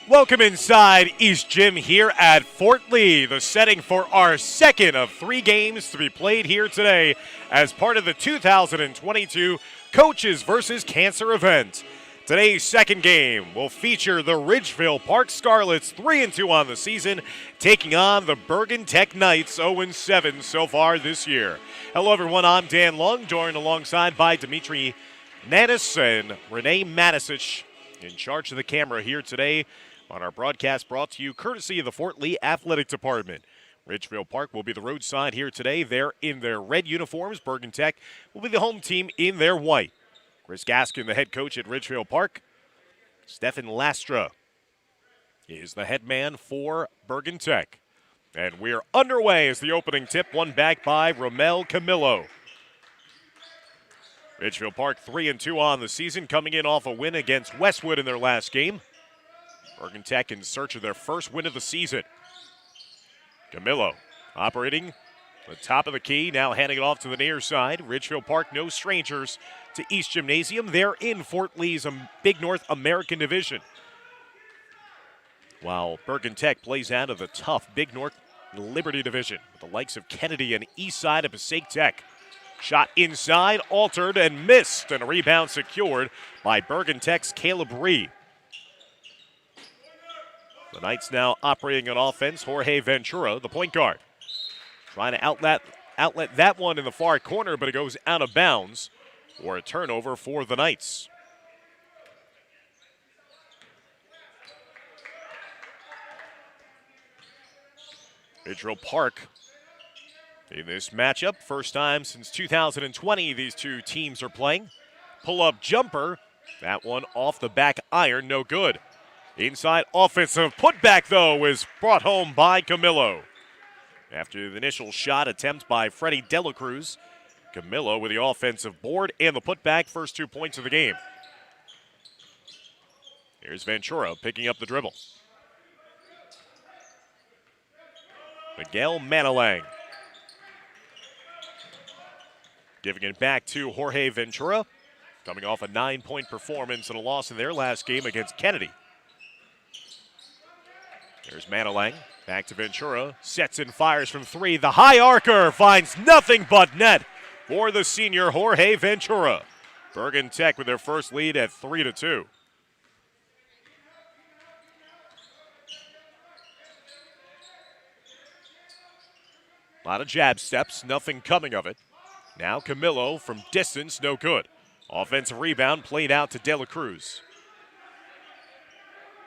Welcome inside East Gym here at Fort Lee, the setting for our second of 3 games to be played here today as part of the 2022 Coaches vs. Cancer event. Today's second game will feature the Ridgefield Park Scarlets, 3-2 on the season, taking on the Bergen Tech Knights, 0-7 so far this year. Hello everyone, I'm Dan Long, joined alongside by Dimitri Nanis and Renee Matisich in charge of the camera here today on our broadcast, brought to you courtesy of the Fort Lee Athletic Department. Ridgefield Park will be the road side here today. They're in their red uniforms. Bergen Tech will be the home team in their white. Chris Gaskin, the head coach at Ridgefield Park. Stefan Lastra is the head man for Bergen Tech. And we're underway as the opening tip, one back by Romel Camillo. Ridgefield Park 3-2 on the season, coming in off a win against Westwood in their last game. Bergen Tech in search of their first win of the season. Camillo operating the top of the key, now handing it off to the near side. Ridgefield Park, no strangers to East Gymnasium. They're in Fort Lee's Big North American Division, while Bergen Tech plays out of the tough Big North Liberty Division with the likes of Kennedy and east side of Passaic Tech. Shot inside, altered and missed, and a rebound secured by Bergen Tech's Caleb Ree. The Knights now operating on offense. Jorge Ventura, the point guard, trying to outlet that one in the far corner, but it goes out of bounds for a turnover for the Knights. Ridgefield Park in this matchup, first time since 2020 these two teams are playing. Pull-up jumper, that one off the back iron, no good. Inside offensive putback, though, is brought home by Camillo. After the initial shot attempt by Freddie Delacruz, Camillo with the offensive board and the putback, first 2 points of the game. Here's Ventura picking up the dribble. Miguel Manilang giving it back to Jorge Ventura, coming off a 9-point performance and a loss in their last game against Kennedy. There's Manilang, back to Ventura, sets and fires from 3. The high arcer finds nothing but net for the senior Jorge Ventura. Bergen Tech with their first lead at 3-2. A lot of jab steps, nothing coming of it. Now Camillo from distance, no good. Offensive rebound played out to De La Cruz.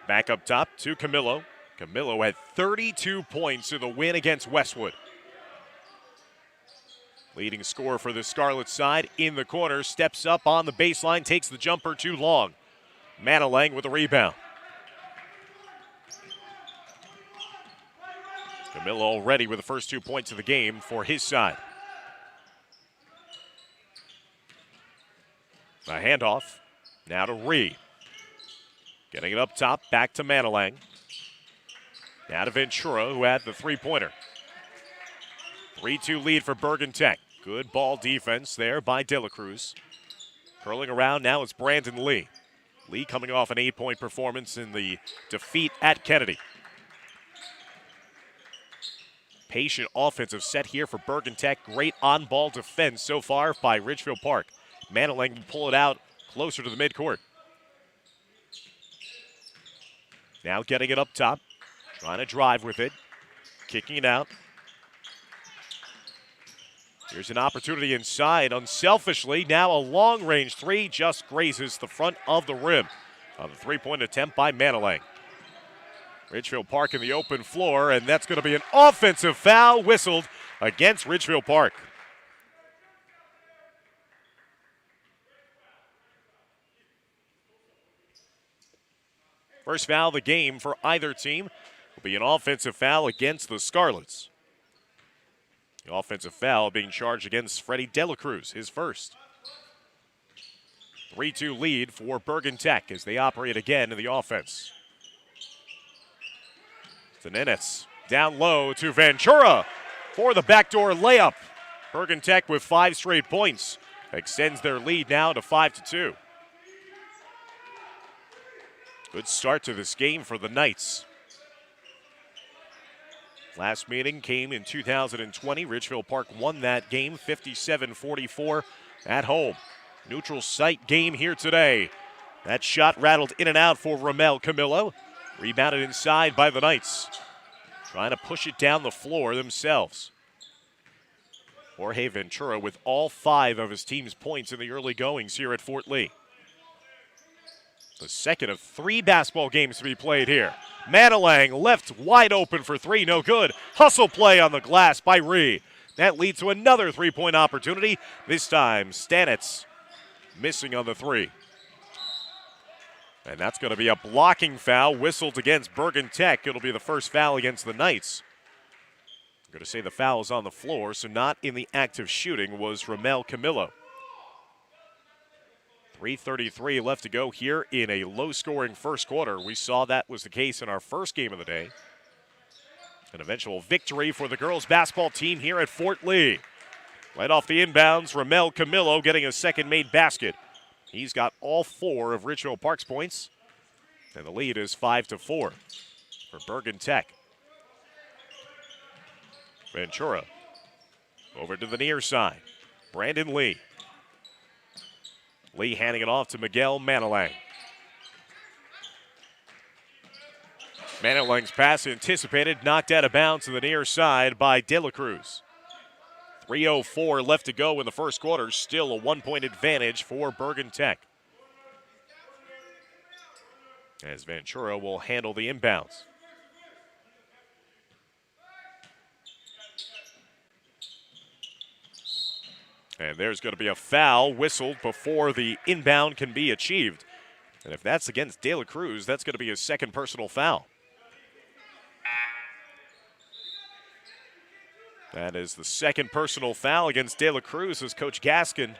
Back up top to Camillo. Camillo had 32 points in the win against Westwood. Leading scorer for the Scarlet side in the corner, steps up on the baseline, takes the jumper too long. Manilang with the rebound. Camillo already with the first 2 points of the game for his side. A handoff, now to Ree. Getting it up top, back to Manilang. Now to Ventura, who had the three-pointer. 3-2 lead for Bergen Tech. Good ball defense there by De La Cruz. Curling around now, it's Brandon Lee. Lee coming off an 8-point performance in the defeat at Kennedy. Patient offensive set here for Bergen Tech. Great on-ball defense so far by Ridgefield Park. Manilang can pull it out closer to the midcourt. Now getting it up top. Trying to drive with it. Kicking it out. Here's an opportunity inside unselfishly. Now a long-range 3 just grazes the front of the rim on the 3-point attempt by Manilang. Ridgefield Park in the open floor, and that's going to be an offensive foul whistled against Ridgefield Park. First foul of the game for either team will be an offensive foul against the Scarlets. The offensive foul being charged against Freddie Delacruz, his first. 3-2 lead for Bergen Tech as they operate again in the offense. Zenenez down low to Ventura for the backdoor layup. Bergen Tech with 5 straight points extends their lead now to 5-2. Good start to this game for the Knights. Last meeting came in 2020. Ridgefield Park won that game 57-44 at home. Neutral site game here today. That shot rattled in and out for Ramel Camillo. Rebounded inside by the Knights. Trying to push it down the floor themselves. Jorge Ventura with all 5 of his team's points in the early goings here at Fort Lee. The second of 3 basketball games to be played here. Manalang left wide open for 3, no good. Hustle play on the glass by Ree. That leads to another 3-point opportunity. This time, Stanitz missing on the 3. And that's going to be a blocking foul whistled against Bergen Tech. It'll be the first foul against the Knights. I'm going to say the foul is on the floor, so not in the act of shooting was Ramel Camillo. 3:33 left to go here in a low-scoring first quarter. We saw that was the case in our first game of the day. An eventual victory for the girls basketball team here at Fort Lee. Right off the inbounds, Ramel Camillo getting a second-made basket. He's got all 4 of Ridgefield Park's points, and the lead is 5-4 for Bergen Tech. Ventura over to the near side. Brandon Lee. Lee handing it off to Miguel Manalang. Manalang's pass anticipated, knocked out of bounds to the near side by De La Cruz. 3:04 left to go in the first quarter. Still a 1-point advantage for Bergen Tech. As Ventura will handle the inbounds. And there's going to be a foul whistled before the inbound can be achieved. And if that's against De La Cruz, that's going to be his second personal foul. That is the second personal foul against De La Cruz, as Coach Gaskin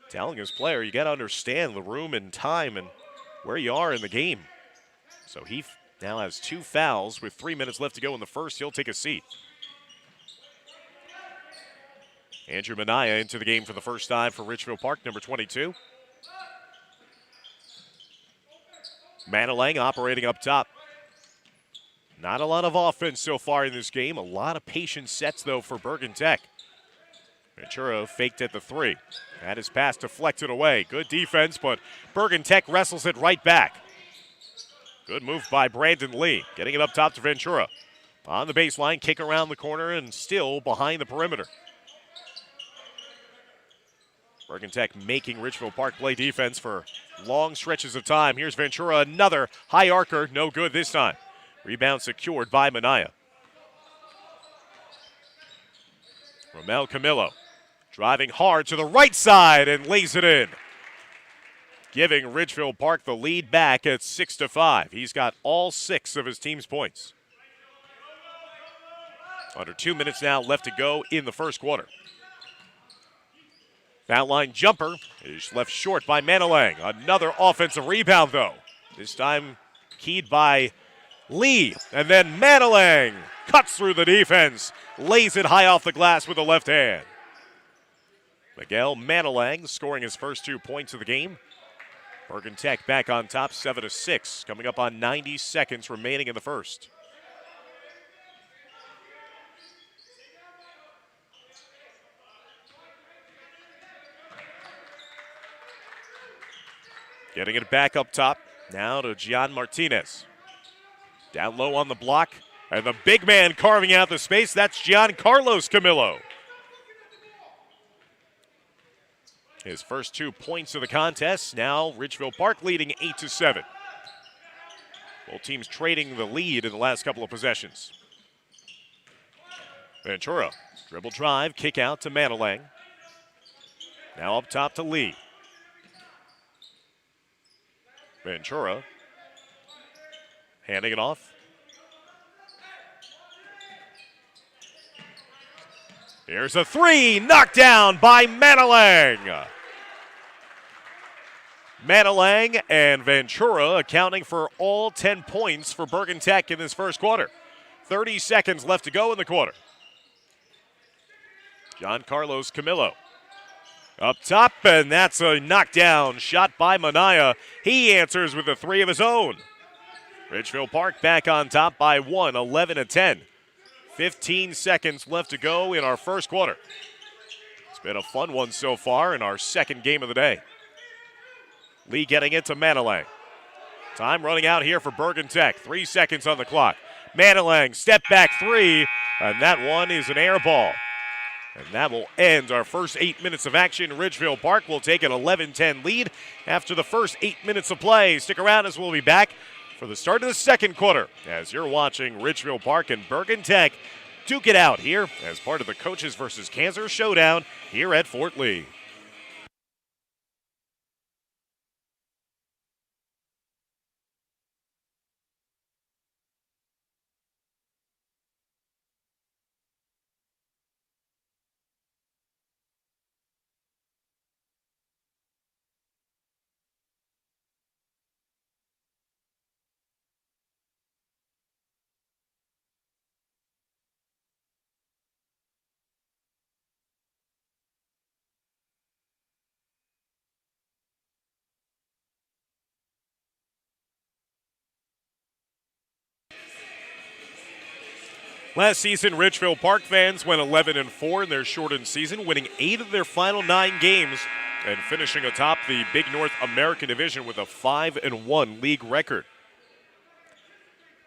telling his player, you got to understand the room and time and where you are in the game. So he now has 2 fouls with 3 minutes left to go in the first. He'll take a seat. Andrew Minaya into the game for the first time for Ridgefield Park, number 22. Manalang operating up top. Not a lot of offense so far in this game. A lot of patient sets, though, for Bergen Tech. Ventura faked at the 3. That is pass deflected away. Good defense, but Bergen Tech wrestles it right back. Good move by Brandon Lee. Getting it up top to Ventura. On the baseline, kick around the corner, and still behind the perimeter. Bergen Tech making Ridgefield Park play defense for long stretches of time. Here's Ventura, another high arcer, no good this time. Rebound secured by Minaya. Ramel Camillo driving hard to the right side and lays it in. Giving Ridgefield Park the lead back at 6-5. He's got all 6 of his team's points. Under 2 minutes now left to go in the first quarter. Foul line jumper is left short by Manalang. Another offensive rebound, though. This time keyed by Lee. And then Manalang cuts through the defense. Lays it high off the glass with the left hand. Miguel Manalang scoring his first 2 points of the game. Bergen Tech back on top, 7-6. Coming up on 90 seconds remaining in the first. Getting it back up top. Now to Gian Martinez. Down low on the block. And the big man carving out the space. That's Giancarlos Camillo. His first 2 points of the contest. Now Ridgefield Park leading 8-7. Both teams trading the lead in the last couple of possessions. Ventura. Dribble drive. Kick out to Manalang. Now up top to Lee. Ventura handing it off. Here's a 3, knocked down by Manalang. Manalang and Ventura accounting for all 10 points for Bergen Tech in this first quarter. 30 seconds left to go in the quarter. Giancarlos Camillo Up top, and that's a knockdown shot by Manaya. He answers with a three of his own. Ridgefield Park back on top by 1, 11-10. 15 seconds left to go in our first quarter. It's been a fun one so far in our second game of the day. Lee getting it to Manilang. Time running out here for Bergen Tech. 3 seconds on the clock. Manilang, step back three, and that one is an air ball. And that will end our first 8 minutes of action. Ridgefield Park will take an 11-10 lead after the first 8 minutes of play. Stick around as we'll be back for the start of the second quarter as you're watching Ridgefield Park and Bergen Tech duke it out here as part of the Coaches versus Cancer Showdown here at Fort Lee. Last season, Ridgefield Park fans went 11-4 in their shortened season, winning 8 of their final 9 games and finishing atop the Big North American Division with a 5-1 league record.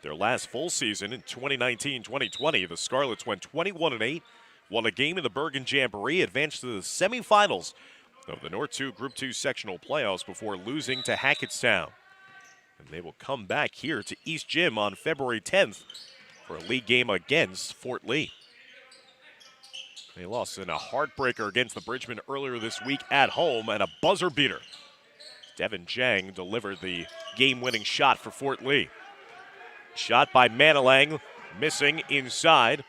Their last full season in 2019-2020, the Scarlets went 21-8, won a game in the Bergen Jamboree, advanced to the semifinals of the North 2 Group 2 sectional playoffs before losing to Hackettstown. And they will come back here to East Gym on February 10th for a league game against Fort Lee. They lost in a heartbreaker against the Bridgemen earlier this week at home and a buzzer beater. Devin Jang delivered the game-winning shot for Fort Lee. Shot by Manilang, missing inside.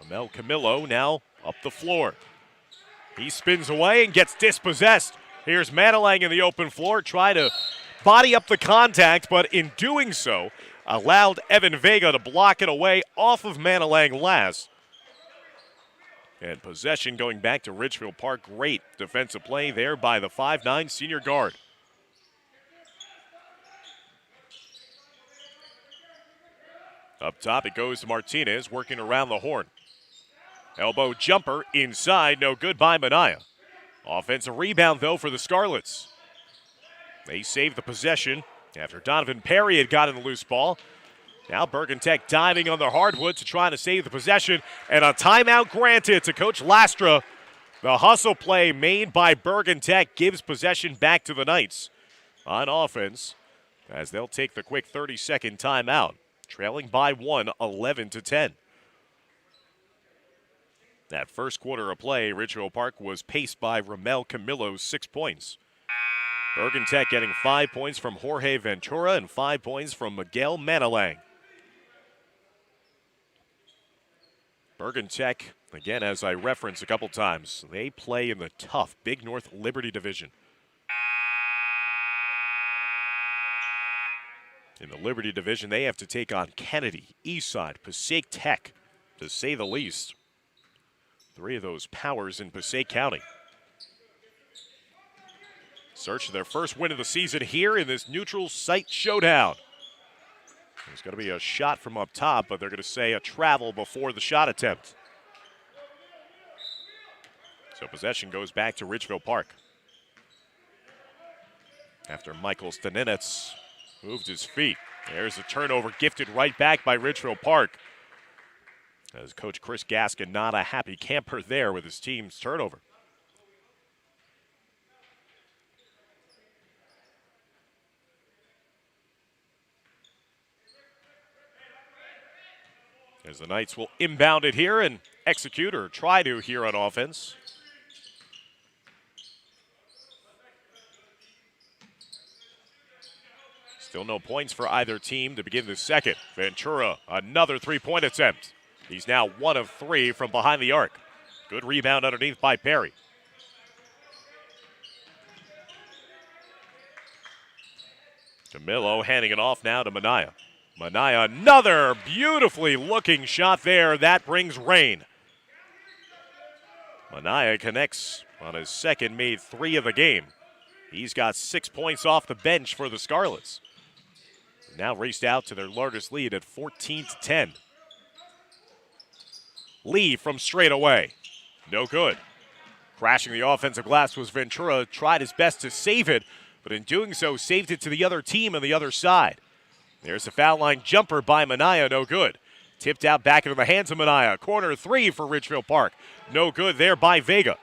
Amel Camillo now up the floor. He spins away and gets dispossessed. Here's Manilang in the open floor, try to body up the contact, but in doing so, allowed Evan Vega to block it away off of Manilang last. And possession going back to Ridgefield Park. Great defensive play there by the 5'9 senior guard. Up top it goes to Martinez, working around the horn. Elbow jumper inside, no good by Manaya. Offensive rebound though for the Scarlets. They saved the possession after Donovan Perry had gotten the loose ball. Now Bergen Tech diving on their hardwood to try to save the possession, and a timeout granted to Coach Lastra. The hustle play made by Bergen Tech gives possession back to the Knights on offense as they'll take the quick 30-second timeout, trailing by 1, 11-10. That first quarter of play, Ridgefield Park was paced by Ramel Camillo's 6 points. Bergen Tech getting 5 points from Jorge Ventura and 5 points from Miguel Manilang. Bergen Tech, again, as I referenced a couple times, they play in the tough Big North Liberty Division. In the Liberty Division, they have to take on Kennedy, Eastside, Passaic Tech, to say the least. 3 of those powers in Passaic County. Search for their first win of the season here in this neutral site showdown. There's going to be a shot from up top, but they're going to say a travel before the shot attempt. So possession goes back to Ridgefield Park. After Michael Staninets moved his feet. There's a turnover gifted right back by Ridgefield Park. As Coach Chris Gaskin not a happy camper there with his team's turnover. As the Knights will inbound it here and execute or try to here on offense. Still no points for either team to begin the second. Ventura, another three-point attempt. He's now 1 of 3 from behind the arc. Good rebound underneath by Perry. Camillo handing it off now to Manaya. Manaya, another beautifully looking shot there. That brings rain. Manaya connects on his second made three of the game. He's got 6 points off the bench for the Scarlets. Now raced out to their largest lead at 14-10. Lee from straight away. No good. Crashing the offensive glass was Ventura. Tried his best to save it, but in doing so, saved it to the other team on the other side. There's a foul line jumper by Minaya. No good. Tipped out back into the hands of Minaya. Corner three for Ridgefield Park. No good there by Vega.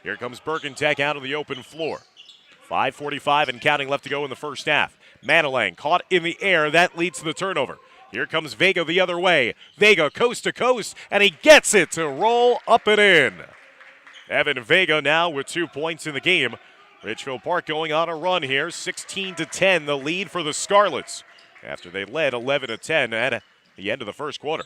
Here comes Bergen Tech out on the open floor. 5:45 and counting left to go in the first half. Manalang caught in the air. That leads to the turnover. Here comes Vega the other way. Vega coast to coast, and he gets it to roll up and in. Evan Vega now with 2 points in the game. Ridgefield Park going on a run here. 16-10, the lead for the Scarlets after they led 11-10 at the end of the first quarter.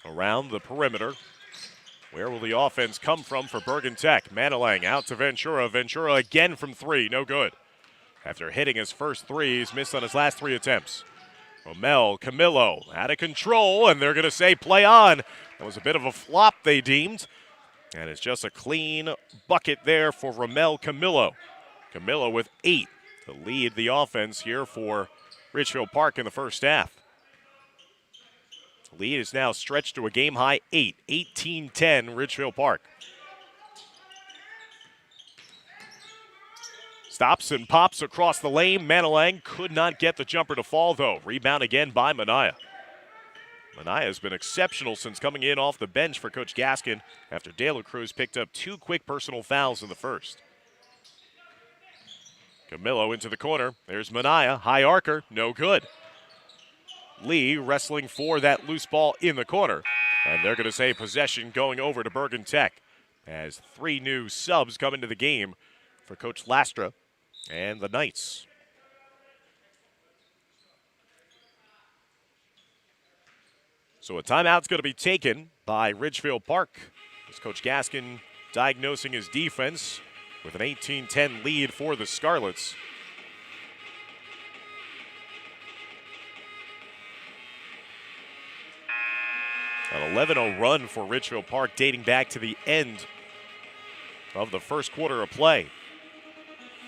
Around the perimeter. Where will the offense come from for Bergen Tech? Manalang out to Ventura. Ventura again from three. No good. After hitting his first three, he's missed on his last 3 attempts. Romel Camillo out of control, and they're going to say play on. That was a bit of a flop, they deemed. And it's just a clean bucket there for Romel Camillo. Camillo with 8 to lead the offense here for Ridgefield Park in the first half. Lead is now stretched to a game-high 8, 18-10 Ridgefield Park. Stops and pops across the lane. Manalang could not get the jumper to fall, though. Rebound again by Minaya. Minaya has been exceptional since coming in off the bench for Coach Gaskin after De La Cruz picked up 2 quick personal fouls in the first. Camillo into the corner. There's Minaya. High arcer. No good. Lee wrestling for that loose ball in the corner. And they're going to say possession going over to Bergen Tech as 3 new subs come into the game for Coach Lastra and the Knights. So a timeout's going to be taken by Ridgefield Park as Coach Gaskin diagnosing his defense with an 18-10 lead for the Scarlets. An 11-0 run for Ridgefield Park dating back to the end of the first quarter of play.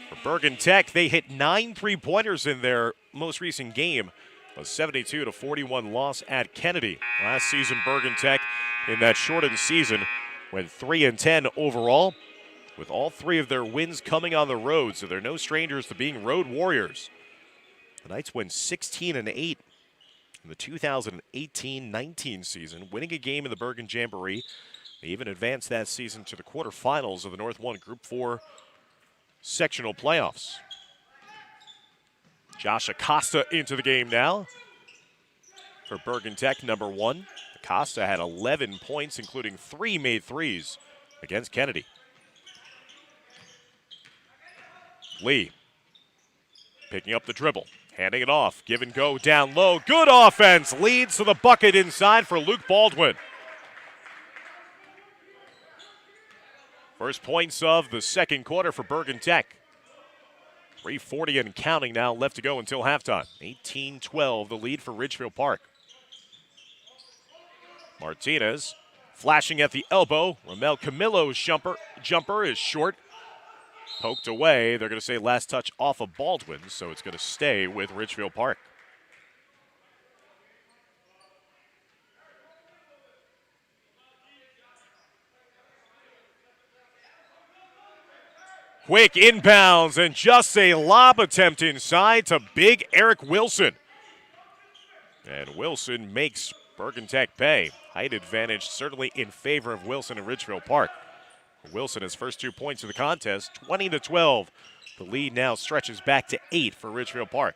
For Bergen Tech, they hit 9 three-pointers in their most recent game. A 72-41 loss at Kennedy. Last season, Bergen Tech in that shortened season went 3-10 overall, with all 3 of their wins coming on the road, so they're no strangers to being road warriors. The Knights went 16-8 in the 2018-19 season, winning a game in the Bergen Jamboree. They even advanced that season to the quarterfinals of the North 1 Group 4 sectional playoffs. Josh Acosta into the game now for Bergen Tech, number 1. Acosta had 11 points, including 3 made threes against Kennedy. Lee picking up the dribble. Handing it off, give and go down low. Good offense, leads to the bucket inside for Luke Baldwin. First points of the second quarter for Bergen Tech. 3:40 and counting now left to go until halftime. 18-12, the lead for Ridgefield Park. Martinez flashing at the elbow. Romel Camillo's jumper is short. Poked away. They're going to say last touch off of Baldwin, so it's going to stay with Ridgefield Park. Quick inbounds and just a lob attempt inside to big Eric Wilson. And Wilson makes Bergen Tech pay. Height advantage certainly in favor of Wilson and Ridgefield Park. Wilson, his first 2 points of the contest, 20-12. The lead now stretches back to 8 for Ridgefield Park.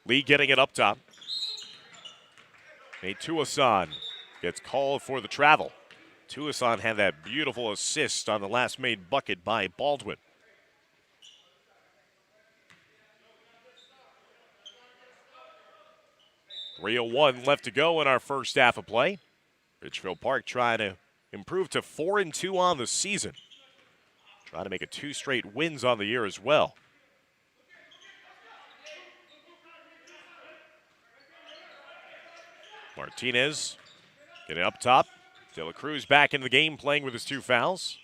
Lee getting it up top. Tuason gets called for the travel. Tuason had that beautiful assist on the last made bucket by Baldwin. .301 left to go in our first half of play. Ridgefield Park trying to improve to 4-2 on the season. Trying to make it 2 straight wins on the year as well. Martinez getting up top. De La Cruz back in the game, playing with his 2 fouls.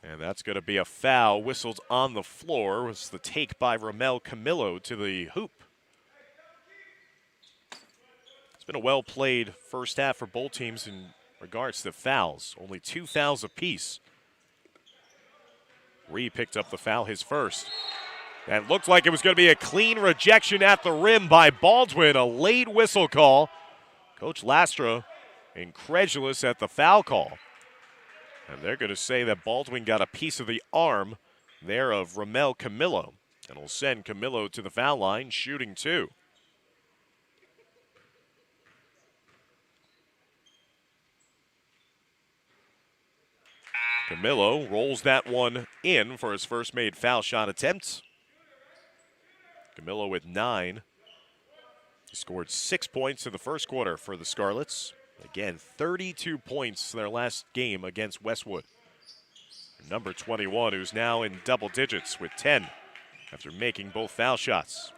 And that's going to be a foul whistled on the floor. It was the take by Ramel Camillo to the hoop. It's been a well-played first half for both teams in regards to fouls. Only 2 fouls apiece. Ree picked up the foul, his first. And looked like it was going to be a clean rejection at the rim by Baldwin. A late whistle call. Coach Lastra incredulous at the foul call. And they're going to say that Baldwin got a piece of the arm there of Ramel Camillo. And will send Camillo to the foul line, shooting 2. Camillo rolls that one in for his first made foul shot attempt. Camillo with 9. He scored 6 points in the first quarter for the Scarlets. Again, 32 points in their last game against Westwood. Number 21, who's now in double digits with 10 after making both foul shots.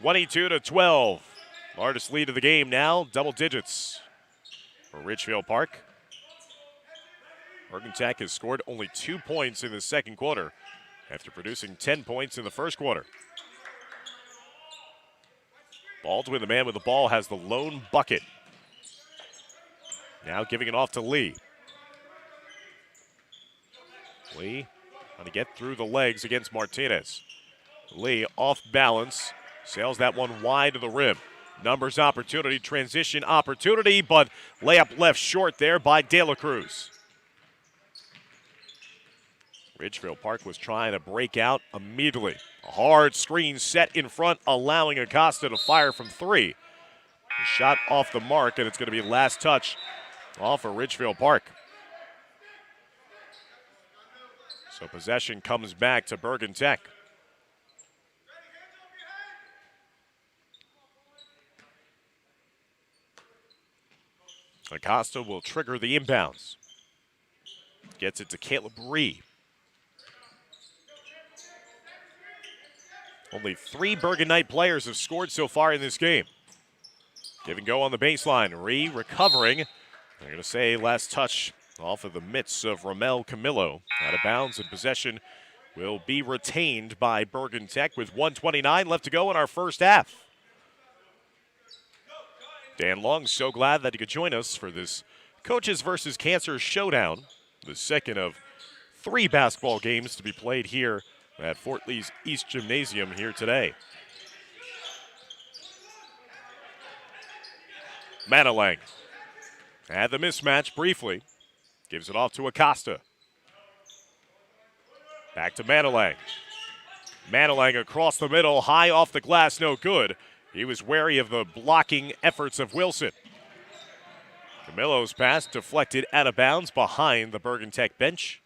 22-12. Largest lead of the game now, double digits for Ridgefield Park. Bergen Tech has scored only 2 points in the second quarter after producing 10 points in the first quarter. Baldwin, the man with the ball, has the lone bucket. Now giving it off to Lee. Lee trying to get through the legs against Martinez. Lee off balance, sails that one wide to the rim. Numbers opportunity, transition opportunity, but layup left short there by De La Cruz. Ridgefield Park was trying to break out immediately. A hard screen set in front, allowing Acosta to fire from 3. A shot off the mark, and it's going to be last touch off of Ridgefield Park. So possession comes back to Bergen Tech. Acosta will trigger the inbounds. Gets it to Caleb Ree. Only 3 Bergen Knight players have scored so far in this game. Give and go on the baseline. Ree recovering. They're going to say last touch off of the mitts of Ramel Camillo. Out of bounds, and possession will be retained by Bergen Tech with 1:29 left to go in our first half. Dan Long, so glad that he could join us for this Coaches versus Cancer Showdown, the second of 3 basketball games to be played here at Fort Lee's East Gymnasium here today. Manalang had the mismatch briefly. Gives it off to Acosta. Back to Manalang. Manalang across the middle, high off the glass, no good. He was wary of the blocking efforts of Wilson. Camillo's pass deflected out of bounds behind the Bergen Tech bench.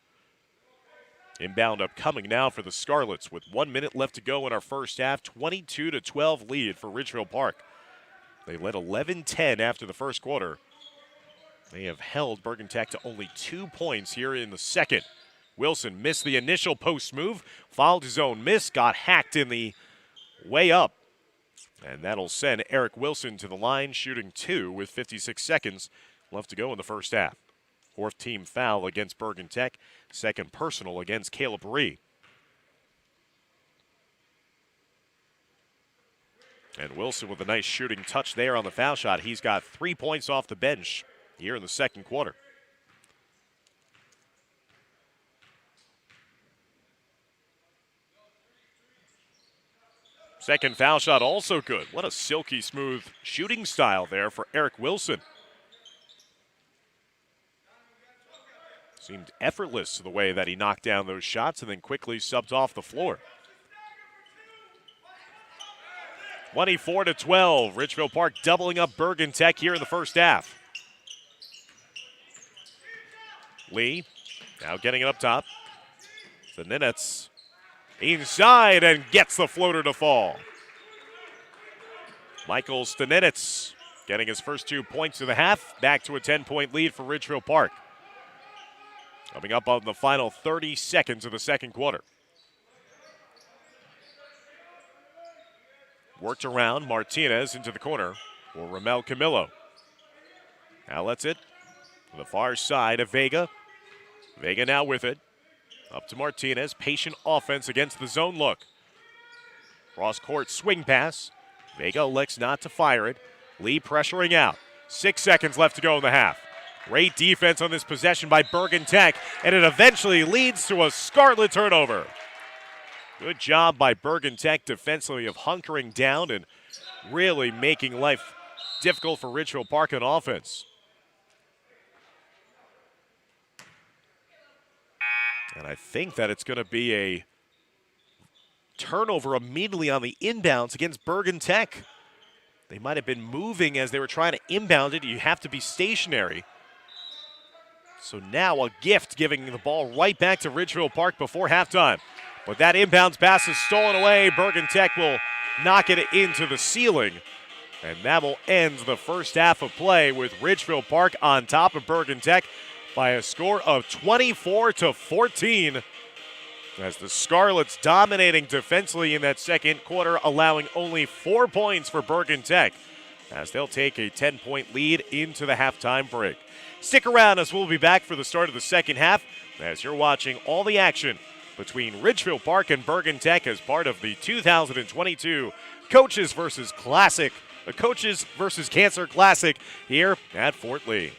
Inbound upcoming now for the Scarlets with 1 minute left to go in our first half. 22-12 lead for Ridgefield Park. They led 11-10 after the first quarter. They have held Bergen Tech to only 2 points here in the second. Wilson missed the initial post move, fouled his own miss, got hacked in the way up. And that'll send Eric Wilson to the line, shooting 2 with 56 seconds left to go in the first half. 4th team foul against Bergen Tech, 2nd personal against Caleb Ree. And Wilson with a nice shooting touch there on the foul shot. He's got 3 points off the bench here in the second quarter. Second foul shot also good. What a silky smooth shooting style there for Eric Wilson. Seemed effortless the way that he knocked down those shots and then quickly subbed off the floor. 24-12, Ridgefield Park doubling up Bergen Tech here in the first half. Lee now getting it up top. Stanitz inside and gets the floater to fall. Michael Stanitz getting his first 2 points of the half, back to a 10-point lead for Ridgefield Park. Coming up on the final 30 seconds of the second quarter. Worked around Martinez into the corner for Ramel Camillo. Now lets it to the far side of Vega. Vega now with it. Up to Martinez. Patient offense against the zone look. Cross court swing pass. Vega elects not to fire it. Lee pressuring out. 6 seconds left to go in the half. Great defense on this possession by Bergen Tech, and it eventually leads to a scarlet turnover. Good job by Bergen Tech defensively of hunkering down and really making life difficult for Ridgefield Park on offense. And I think that it's going to be a turnover immediately on the inbounds against Bergen Tech. They might have been moving as they were trying to inbound it. You have to be stationary. So now a gift giving the ball right back to Ridgefield Park before halftime. But that inbounds pass is stolen away. Bergen Tech will knock it into the ceiling. And that will end the first half of play with Ridgefield Park on top of Bergen Tech by a score of 24-14. As the Scarlets dominating defensively in that second quarter, allowing only 4 points for Bergen Tech, as they'll take a 10-point lead into the halftime break. Stick around as we'll be back for the start of the second half as you're watching all the action between Ridgefield Park and Bergen Tech as part of the 2022 Coaches versus Cancer Classic here at Fort Lee.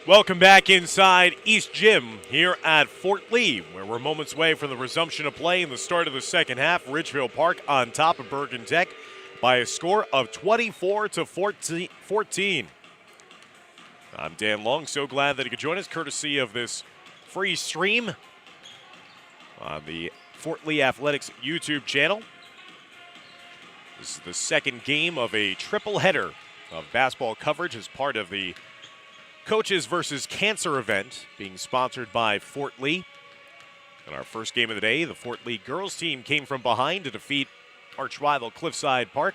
Welcome back inside East Gym here at Fort Lee, where we're moments away from the resumption of play in the start of the second half. Ridgefield Park on top of Bergen Tech by a score of 24-14. I'm Dan Long, so glad that you could join us, courtesy of this free stream on the Fort Lee Athletics YouTube channel. This is the second game of a triple header of basketball coverage as part of the Coaches versus Cancer event being sponsored by Fort Lee. In our first game of the day, the Fort Lee girls team came from behind to defeat arch rival Cliffside Park.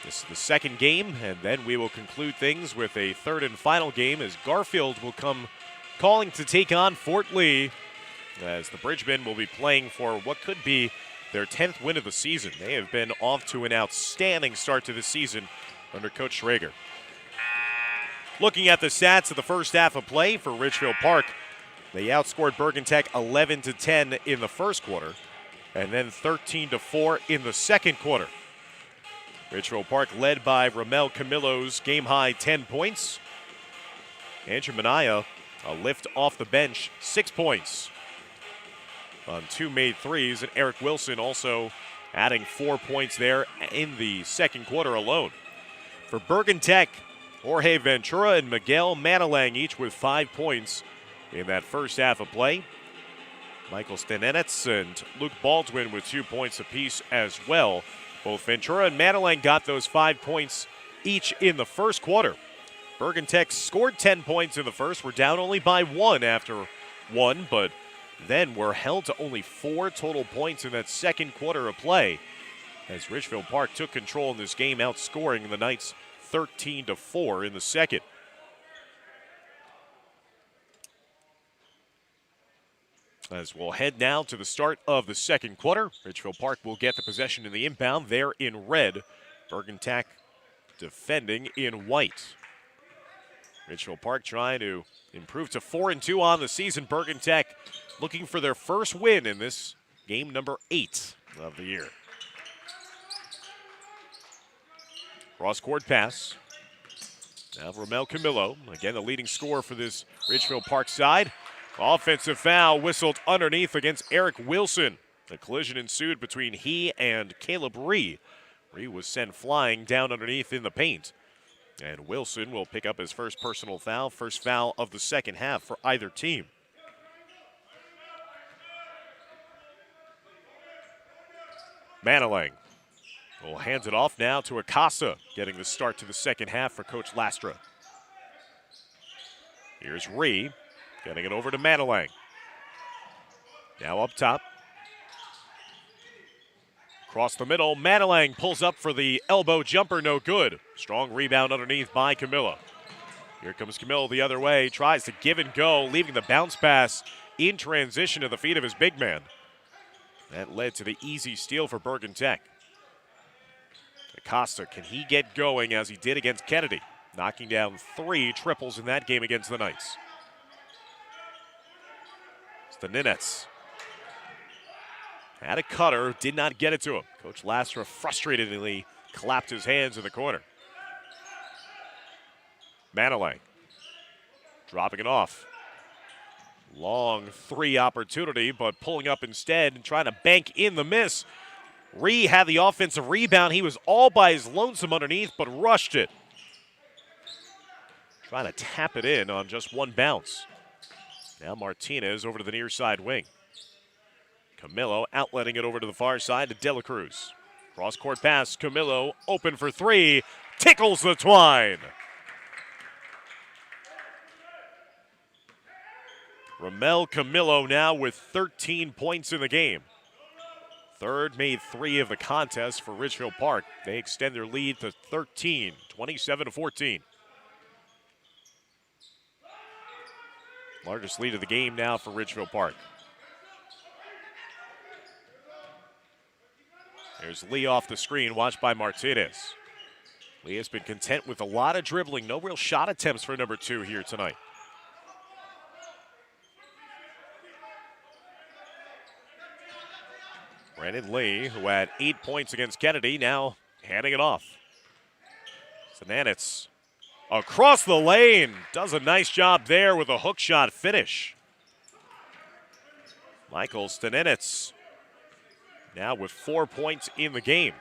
This is the second game, and then we will conclude things with a third and final game as Garfield will come calling to take on Fort Lee, as the Bridgemen will be playing for what could be their 10th win of the season. They have been off to an outstanding start to the season under Coach Schrager. Looking at the stats of the first half of play for Ridgefield Park, they outscored Bergen Tech 11-10 in the first quarter, and then 13-4 in the second quarter. Ridgefield Park led by Ramel Camillo's game-high 10 points. Andrew Minaya, a lift off the bench, 6 points on 2 made threes, and Eric Wilson also adding 4 points there in the second quarter alone. For Bergen Tech, Jorge Ventura and Miguel Manalang each with 5 points in that first half of play. Michael Stanenetz and Luke Baldwin with 2 points apiece as well. Both Ventura and Manalang got those 5 points each in the first quarter. Bergen Tech scored 10 points in the first. We're down only by 1 after 1, but then were held to only 4 total points in that second quarter of play as Ridgefield Park took control in this game, outscoring the Knights 13-4 in the second. As we'll head now to the start of the second quarter, Ridgefield Park will get the possession in the inbound there in red. Bergen Tech defending in white. Ridgefield Park trying to improve to 4-2 on the season. Bergen Tech looking for their first win in this game number 8 of the year. Cross-court pass. Now Ramel Camillo, again the leading scorer for this Ridgefield Park side. Offensive foul whistled underneath against Eric Wilson. The collision ensued between he and Caleb Ree. Ree was sent flying down underneath in the paint. And Wilson will pick up his first personal foul, first foul of the second half for either team. Manalang will hand it off now to Acosta, getting the start to the second half for Coach Lastra. Here's Ree, getting it over to Manalang. Now up top. Across the middle, Manalang pulls up for the elbow jumper, no good. Strong rebound underneath by Camillo. Here comes Camillo the other way, tries to give and go, leaving the bounce pass in transition to the feet of his big man. That led to the easy steal for Bergen Tech. Acosta, can he get going as he did against Kennedy? Knocking down 3 triples in that game against the Knights. Stanenetz had a cutter, did not get it to him. Coach Lastra frustratedly clapped his hands in the corner. Manalang dropping it off. Long 3 opportunity, but pulling up instead and trying to bank in the miss. Ree had the offensive rebound. He was all by his lonesome underneath, but rushed it. Trying to tap it in on just 1 bounce. Now Martinez over to the near side wing. Camillo outletting it over to the far side to Dela Cruz. Cross-court pass, Camillo open for 3. Tickles the twine. Ramel Camillo now with 13 points in the game. Third made 3 of the contest for Ridgefield Park. They extend their lead to 13, 27-14. Largest lead of the game now for Ridgefield Park. There's Lee off the screen, watched by Martinez. Lee has been content with a lot of dribbling. No real shot attempts for number 2 here tonight. Brandon Lee, who had 8 points against Kennedy, now handing it off. Stanenetz Across the lane. Does a nice job there with a hook shot finish. Michael Staninitz now with 4 points in the game.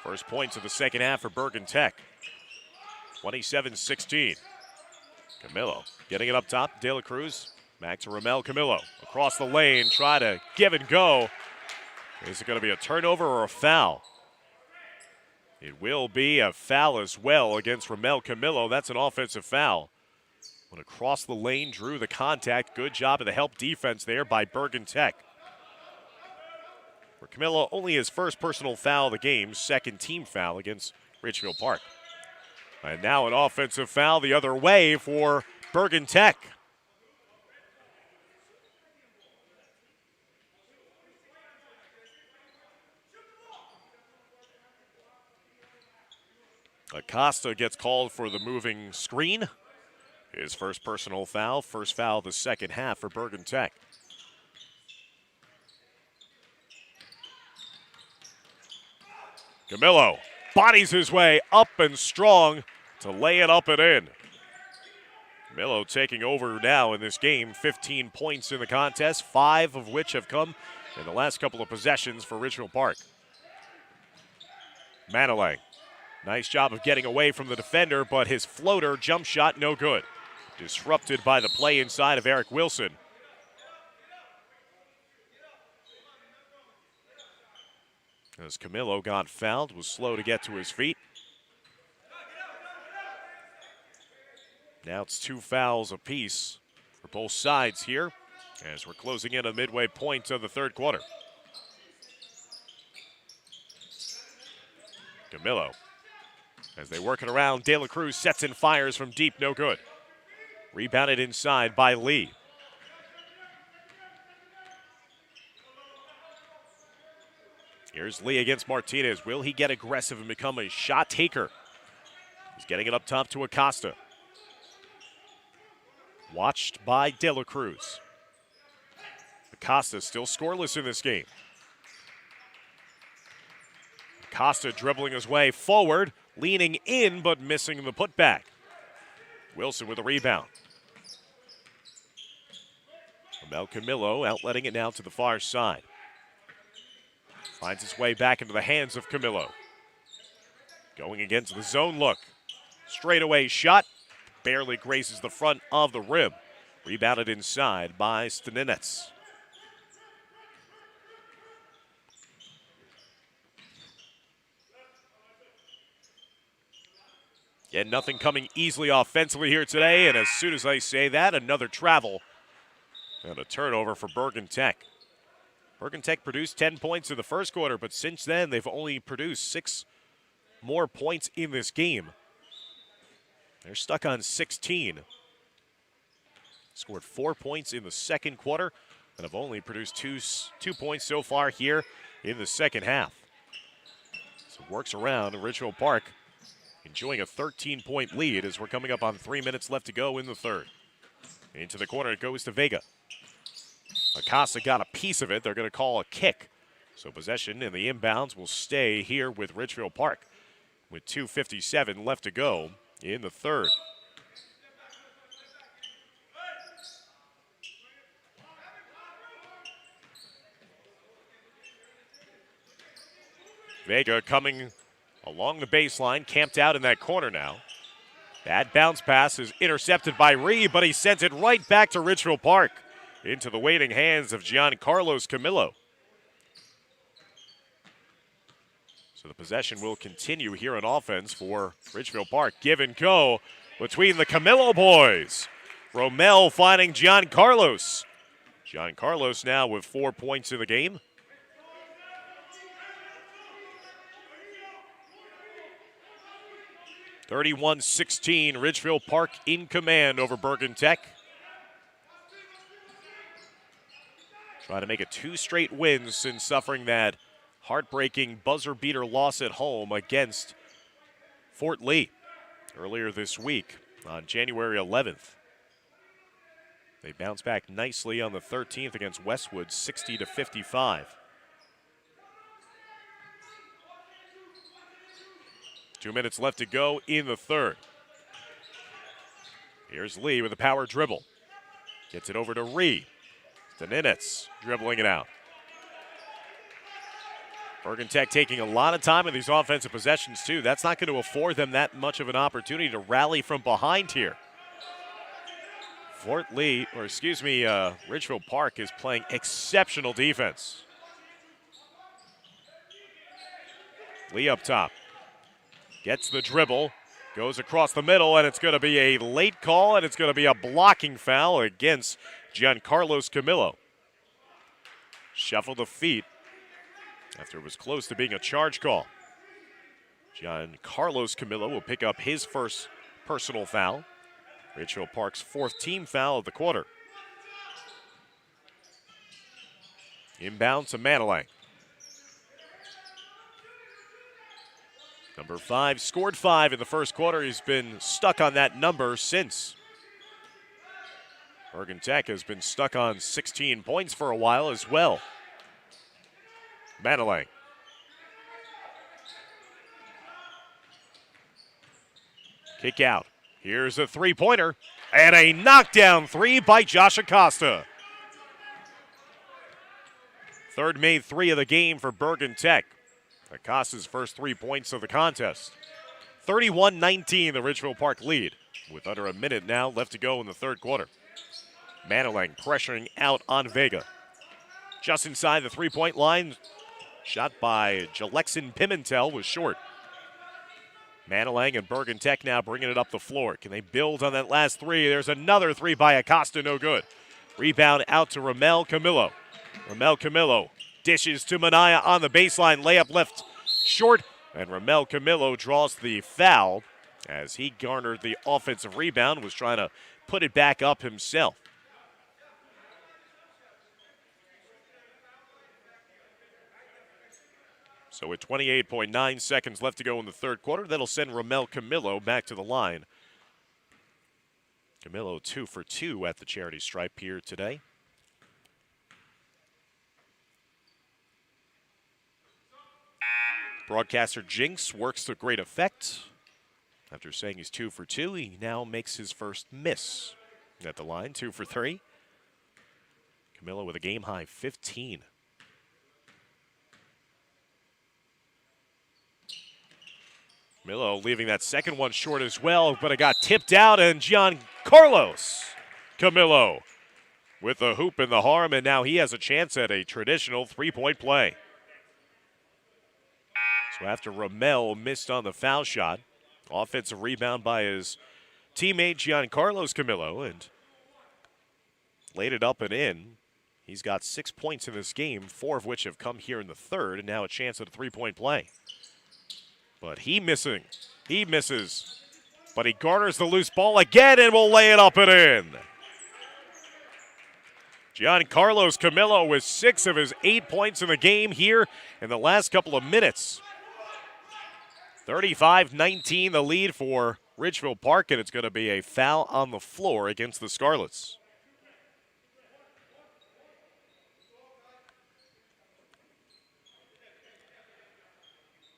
First points of the second half for Bergen Tech. 27-16. Camillo getting it up top. De La Cruz back to Ramel Camillo. Across the lane, try to give and go. Is it going to be a turnover or a foul? It will be a foul as well against Ramel Camillo. That's an offensive foul. Went across the lane, drew the contact. Good job of the help defense there by Bergen Tech. For Camillo, only his first personal foul of the game, second team foul against Ridgefield Park. And now an offensive foul the other way for Bergen Tech. Acosta gets called for the moving screen. His first personal foul, first foul of the second half for Bergen Tech. Camillo bodies his way up and strong to lay it up and in. Camillo taking over now in this game, 15 points in the contest, 5 of which have come in the last couple of possessions for Ridgefield Park. Manalang, nice job of getting away from the defender, but his floater jump shot no good. Disrupted by the play inside of Eric Wilson. As Camillo got fouled, was slow to get to his feet. Now it's 2 fouls apiece for both sides here as we're closing in a midway point of the third quarter. Camillo, as they work it around, De La Cruz sets and fires from deep, no good. Rebounded inside by Lee. Here's Lee against Martinez. Will he get aggressive and become a shot taker? He's getting it up top to Acosta. Watched by De La Cruz. Acosta still scoreless in this game. Acosta dribbling his way forward, leaning in but missing the putback. Wilson with a rebound. Ramel Camillo outletting it now to the far side. Finds its way back into the hands of Camillo. Going against the zone look. Straightaway shot. Barely graces the front of the rim. Rebounded inside by Staninitz. Yet nothing coming easily offensively here today, and as soon as I say that, another travel and a turnover for Bergen Tech. Bergen Tech produced 10 points in the first quarter, but since then they've only produced 6 more points in this game. They're stuck on 16. Scored 4 points in the second quarter and have only produced two points so far here in the second half. So it works around Ridgefield Park, enjoying a 13-point lead as we're coming up on 3 minutes left to go in the third. Into the corner it goes to Vega. Acosta got a piece of it. They're going to call a kick. So possession and the inbounds will stay here with Ridgefield Park with 2:57 left to go in the third. Vega coming along the baseline, camped out in that corner now. That bounce pass is intercepted by Reed, but he sends it right back to Ridgefield Park into the waiting hands of Giancarlos Camillo. So the possession will continue here on offense for Ridgefield Park. Give and go between the Camillo boys. Romel finding Giancarlos. Giancarlos now with 4 points in the game. (31-16), Ridgefield Park in command over Bergen Tech. Trying to make it 2 straight wins since suffering that heartbreaking buzzer beater loss at home against Fort Lee earlier this week on January 11th. They bounced back nicely on the 13th against Westwood, 60-55. 2 minutes left to go in the third. Here's Lee with a power dribble. Gets it over to Reed. Staninic dribbling it out. Bergen Tech taking a lot of time in these offensive possessions, too. That's not going to afford them that much of an opportunity to rally from behind here. Ridgefield Park is playing exceptional defense. Lee up top. Gets the dribble. Goes across the middle, and it's going to be a late call, and it's going to be a blocking foul against Giancarlo Camillo. Shuffled the feet after it was close to being a charge call. Giancarlo Camillo will pick up his first personal foul. Ridgefield Park's fourth team foul of the quarter. Inbound to Manilang. Number 5 scored 5 in the first quarter. He's been stuck on that number since. Bergen Tech has been stuck on 16 points for a while as well. Manilang. Kick out. Here's a three-pointer. And a knockdown three by Josh Acosta. Third made three of the game for Bergen Tech. Acosta's first 3 points of the contest. 31-19, the Ridgefield Park lead, with under a minute now left to go in the third quarter. Manilang pressuring out on Vega. Just inside the three-point line, shot by Jalexin Pimentel was short. Manilang and Bergen Tech now bringing it up the floor. Can they build on that last three? There's another three by Acosta, no good. Rebound out to Ramel Camillo. Ramel Camillo dishes to Manaya on the baseline, layup left short, and Ramel Camillo draws the foul as he garnered the offensive rebound, was trying to put it back up himself. So with 28.9 seconds left to go in the third quarter, that'll send Ramel Camillo back to the line. Camillo 2 for 2 at the charity stripe here today. Broadcaster Jinx works to great effect. After saying he's 2 for 2, he now makes his first miss at the line, 2 for 3. Camillo with a game-high 15. Camillo leaving that second one short as well, but it got tipped out, and Giancarlo Camillo with the hoop and the harm, and now he has a chance at a traditional three-point play. So after Ramel missed on the foul shot, offensive rebound by his teammate Giancarlo Camillo, and laid it up and in. He's got 6 points in this game, 4 of which have come here in the third, and now a chance at a three-point play. But he misses, but he garners the loose ball again and will lay it up and in. Giancarlo Camillo with 6 of his 8 points in the game here in the last couple of minutes. 35-19 the lead for Ridgefield Park, and it's going to be a foul on the floor against the Scarlets.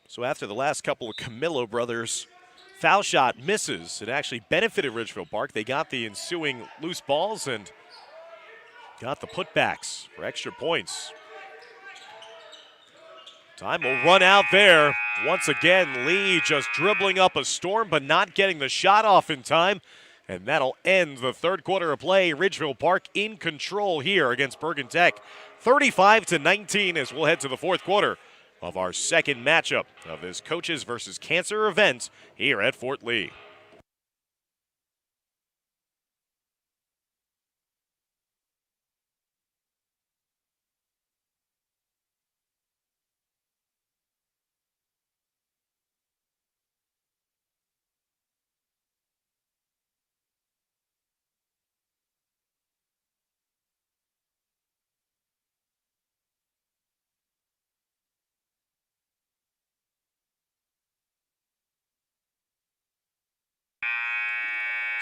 So after the last couple of Camillo brothers foul shot misses, it actually benefited Ridgefield Park. They got the ensuing loose balls and got the putbacks for extra points. Time will run out there. Once again, Lee just dribbling up a storm but not getting the shot off in time. And that'll end the third quarter of play. Ridgefield Park in control here against Bergen Tech. 35-19 as we'll head to the fourth quarter of our second matchup of this Coaches versus Cancer event here at Fort Lee.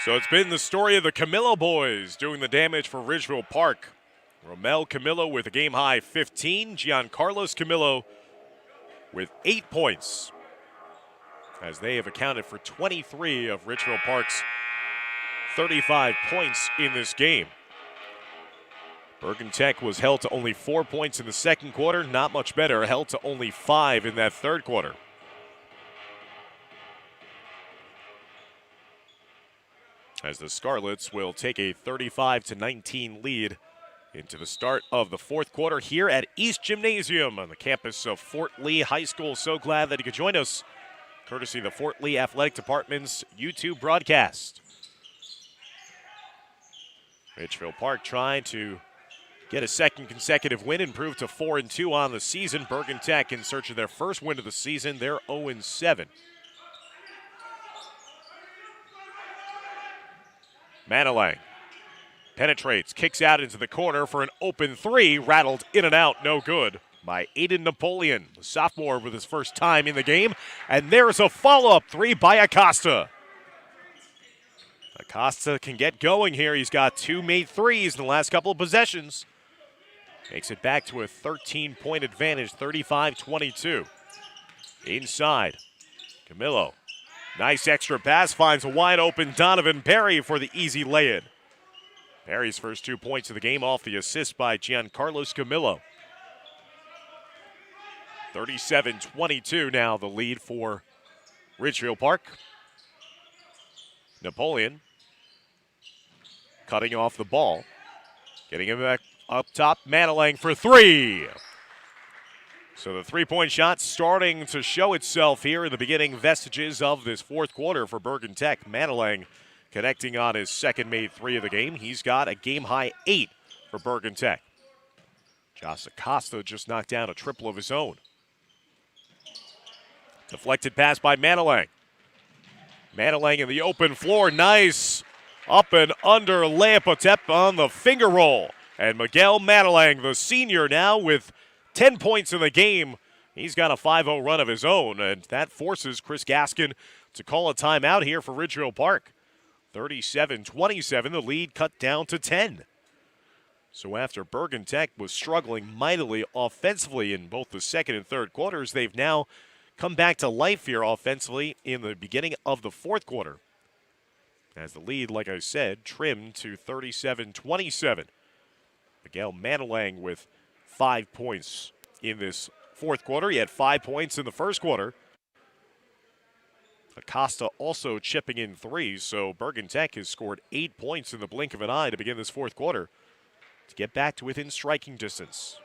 So it's been the story of the Camillo boys doing the damage for Ridgefield Park. Ramel Camillo with a game-high 15. Giancarlo Camillo with 8 points. as they have accounted for 23 of Ridgefield Park's 35 points in this game. Bergen Tech was held to only 4 points in the second quarter, not much better, held to only 5 in that third quarter. As the Scarlets will take a 35-19 lead into the start of the fourth quarter here at East Gymnasium on the campus of Fort Lee High School. So glad that you could join us, courtesy of the Fort Lee Athletic Department's YouTube broadcast. Ridgefield Park trying to get a second consecutive win, improve to 4-2 on the season. Bergen Tech in search of their first win of the season. They're 0-7. Manilang penetrates, kicks out into the corner for an open three, rattled in and out, no good by Aiden Napoleon, the sophomore with his first time in the game. And there's a follow-up three by Acosta. Acosta can get going here. He's got 2 made threes in the last couple of possessions. Makes it back to a 13-point advantage, 35-22. Inside, Camillo. Nice extra pass, finds a wide-open Donovan Perry for the easy lay-in. Perry's first 2 points of the game off the assist by Giancarlo Camillo. 37-22 now the lead for Ridgefield Park. Napoleon cutting off the ball. Getting him back up top, Manilang for three. So the three-point shot starting to show itself here in the beginning vestiges of this fourth quarter for Bergen Tech. Manilang connecting on his second made three of the game. He's got a game-high 8 for Bergen Tech. Josh Acosta just knocked down a triple of his own. Deflected pass by Manilang. Manilang in the open floor. Nice up and under layup attempt on the finger roll. And Miguel Manilang, the senior, now with 10 points in the game. He's got a 5-0 run of his own, and that forces Chris Gaskin to call a timeout here for Ridgefield Park. 37-27, the lead cut down to 10. So after Bergen Tech was struggling mightily offensively in both the second and third quarters, they've now come back to life here offensively in the beginning of the fourth quarter. As the lead, like I said, trimmed to 37-27. Miguel Manilang with 5 points in this fourth quarter. He had 5 points in the first quarter. Acosta also chipping in threes, so Bergen Tech has scored 8 points in the blink of an eye to begin this fourth quarter to get back to within striking distance.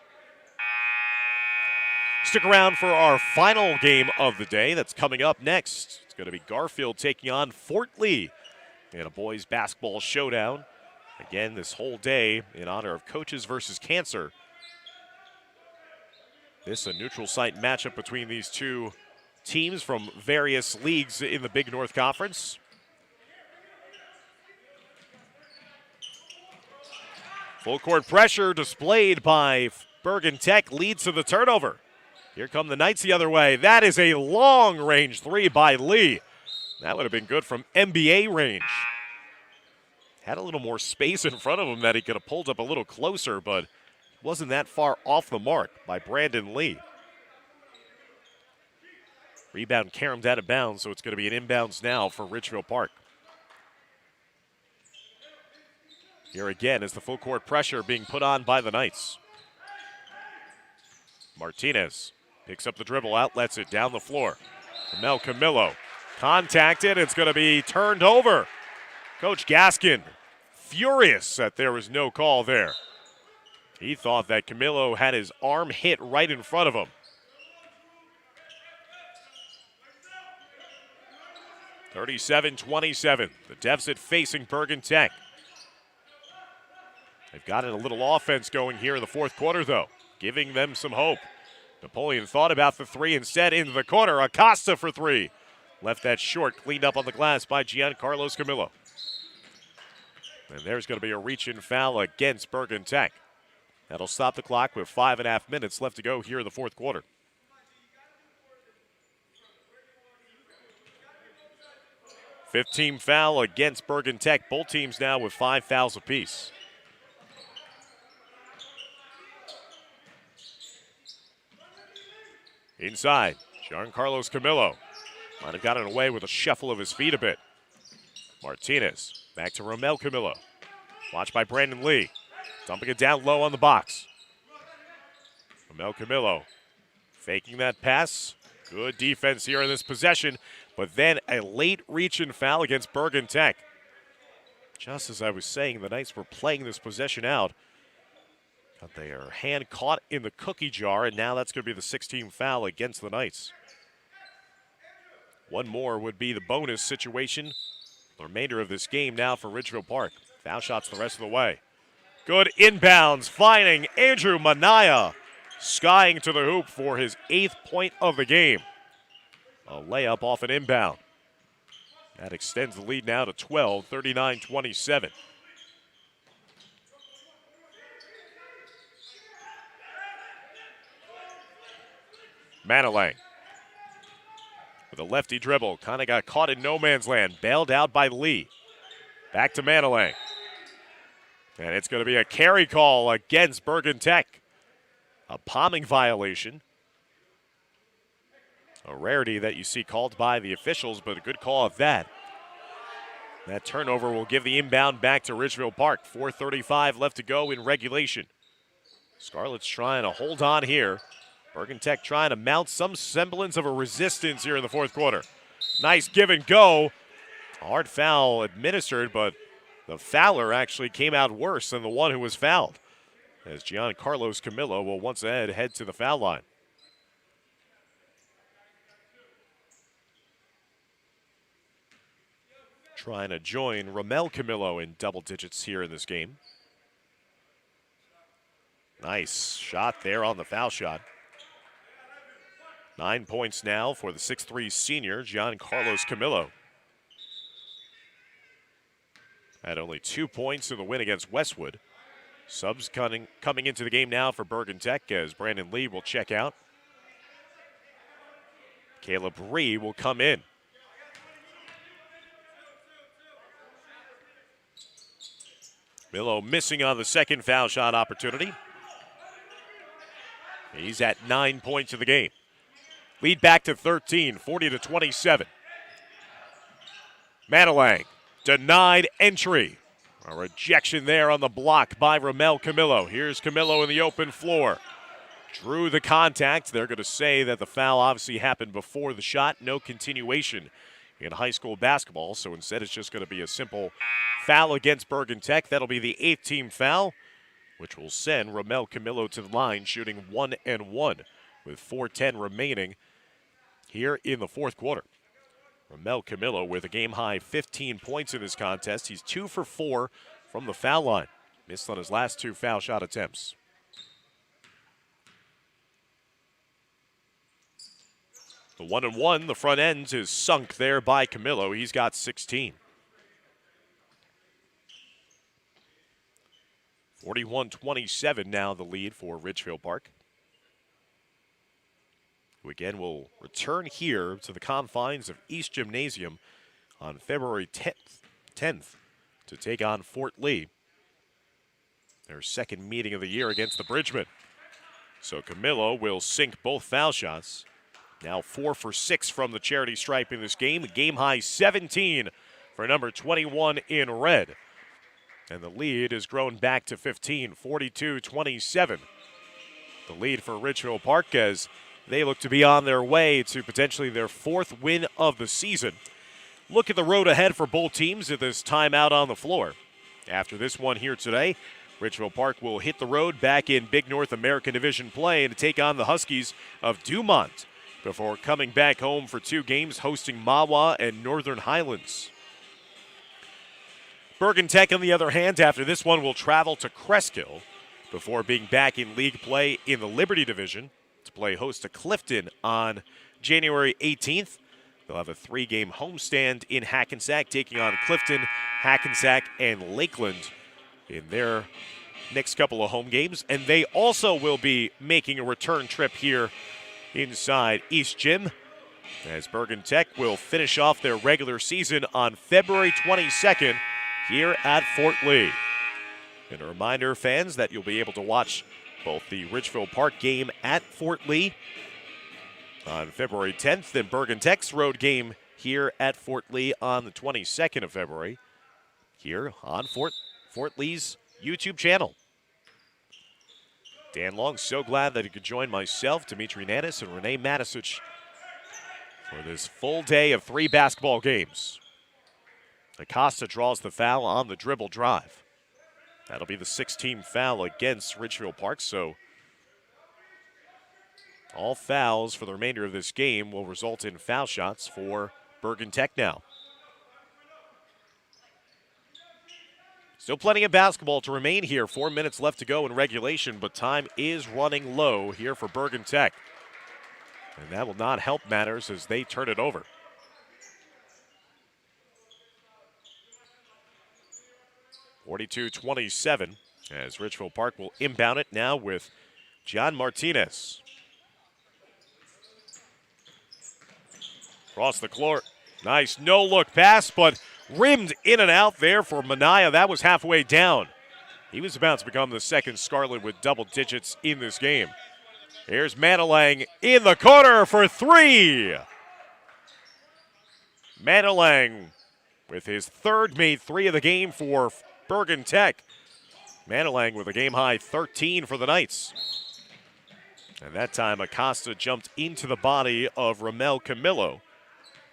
Stick around for our final game of the day that's coming up next. It's going to be Garfield taking on Fort Lee in a boys basketball showdown. Again, this whole day in honor of Coaches versus Cancer. This is a neutral site matchup between these two teams from various leagues in the Big North Conference. Full court pressure displayed by Bergen Tech leads to the turnover. Here come the Knights the other way. That is a long-range three by Lee. That would have been good from NBA range. Had a little more space in front of him that he could have pulled up a little closer, but wasn't that far off the mark by Brandon Lee. Rebound caromed out of bounds, so it's going to be an inbounds now for Ridgefield Park. Here again is the full court pressure being put on by the Knights. Martinez picks up the dribble, outlets it down the floor. Mel Camillo contacted. It's going to be turned over. Coach Gaskin furious that there was no call there. He thought that Camillo had his arm hit right in front of him. 37-27, the deficit facing Bergen Tech. They've got a little offense going here in the fourth quarter, though, giving them some hope. Napoleon thought about the three, instead into the corner. Acosta for three. Left that short, cleaned up on the glass by Giancarlo Camillo. And there's going to be a reach-in foul against Bergen Tech. That'll stop the clock with 5.5 minutes left to go here in the fourth quarter. Fifth-team foul against Bergen Tech. Both teams now with 5 fouls apiece. Inside, Giancarlo Camillo Might have gotten away with a shuffle of his feet a bit. Martinez back to Romel Camillo. Watched by Brandon Lee. Dumping it down low on the box. Romel Camillo faking that pass. Good defense here in this possession, but then a late reach and foul against Bergen Tech. Just as I was saying, the Knights were playing this possession out. Got their hand caught in the cookie jar, and now that's going to be the 16th foul against the Knights. One more would be the bonus situation. The remainder of this game now for Ridgefield Park. Foul shots the rest of the way. Good inbounds, finding Andrew Manaya, skying to the hoop for his 8th point of the game. A layup off an inbound. That extends the lead now to 12, 39-27. Manalang with a lefty dribble. Kind of got caught in no man's land. Bailed out by Lee. Back to Manalang. And it's going to be a carry call against Bergen Tech. A palming violation. A rarity that you see called by the officials, but a good call at that. That turnover will give the inbound back to Ridgefield Park. 4:35 left to go in regulation. Scarlets trying to hold on here. Bergen Tech trying to mount some semblance of a resistance here in the fourth quarter. Nice give and go. Hard foul administered, but the fouler actually came out worse than the one who was fouled, as Giancarlos Camillo will once again head to the foul line. Trying to join Romel Camillo in double digits here in this game. Nice shot there on the foul shot. 9 points now for the 6'3 senior, Giancarlos Camillo. Had only 2 points in the win against Westwood. Subs coming into the game now for Bergen Tech as Brandon Lee will check out. Caleb Ree will come in. Camillo missing on the second foul shot opportunity. He's at 9 points in the game. Lead back to 13, 40-27. Manalang denied entry. A rejection there on the block by Romel Camillo. Here's Camillo in the open floor. Drew the contact. They're going to say that the foul obviously happened before the shot. No continuation in high school basketball, so instead it's just going to be a simple foul against Bergen Tech. That'll be the 8th team foul, which will send Romel Camillo to the line, shooting 1 and 1 with 4:10 remaining here in the fourth quarter. Romel Camillo with a game-high 15 points in this contest. He's 2 for 4 from the foul line. Missed on his last 2 foul shot attempts. The 1 and 1, the front end is sunk there by Camillo. He's got 16. 41-27 now the lead for Ridgefield Park, who again will return here to the confines of East Gymnasium on February 10th to take on Fort Lee, their second meeting of the year against the Bridgemen. So Camillo will sink both foul shots. Now 4 for 6 from the charity stripe in this game. Game high 17 for number 21 in red. And the lead has grown back to 15, 42-27. The lead for Ridgefield Park as they look to be on their way to potentially their 4th win of the season. Look at the road ahead for both teams at this time out on the floor. After this one here today, Ridgefield Park will hit the road back in Big North American Division play and to take on the Huskies of Dumont before coming back home for 2 games hosting Mahwah and Northern Highlands. Bergen Tech, on the other hand, after this one will travel to Cresskill before being back in league play in the Liberty Division to play host to Clifton on January 18th. They'll have a 3-game homestand in Hackensack, taking on Clifton, Hackensack, and Lakeland in their next couple of home games. And they also will be making a return trip here inside East Gym, as Bergen Tech will finish off their regular season on February 22nd here at Fort Lee. And a reminder, fans, that you'll be able to watch both the Ridgefield Park game at Fort Lee on February 10th, and Bergen Tech's road game here at Fort Lee on the 22nd of February, here on Fort Lee's YouTube channel. Dan Long, so glad that he could join myself, Dimitri Nanis, and Renee Matisic for this full day of 3 basketball games. Acosta draws the foul on the dribble drive. That'll be the 6th-team foul against Ridgefield Park, so all fouls for the remainder of this game will result in foul shots for Bergen Tech now. Still plenty of basketball to remain here. 4 minutes left to go in regulation, but time is running low here for Bergen Tech. And that will not help matters as they turn it over. (42-27) as Ridgefield Park will inbound it now with John Martinez. Across the court. Nice no-look pass, but rimmed in and out there for Manaya. That was halfway down. He was about to become the second Scarlet with double digits in this game. Here's Manalang in the corner for 3. Manalang with his third made 3 of the game for Bergen Tech. Manalang with a game-high 13 for the Knights. And that time Acosta jumped into the body of Ramel Camillo.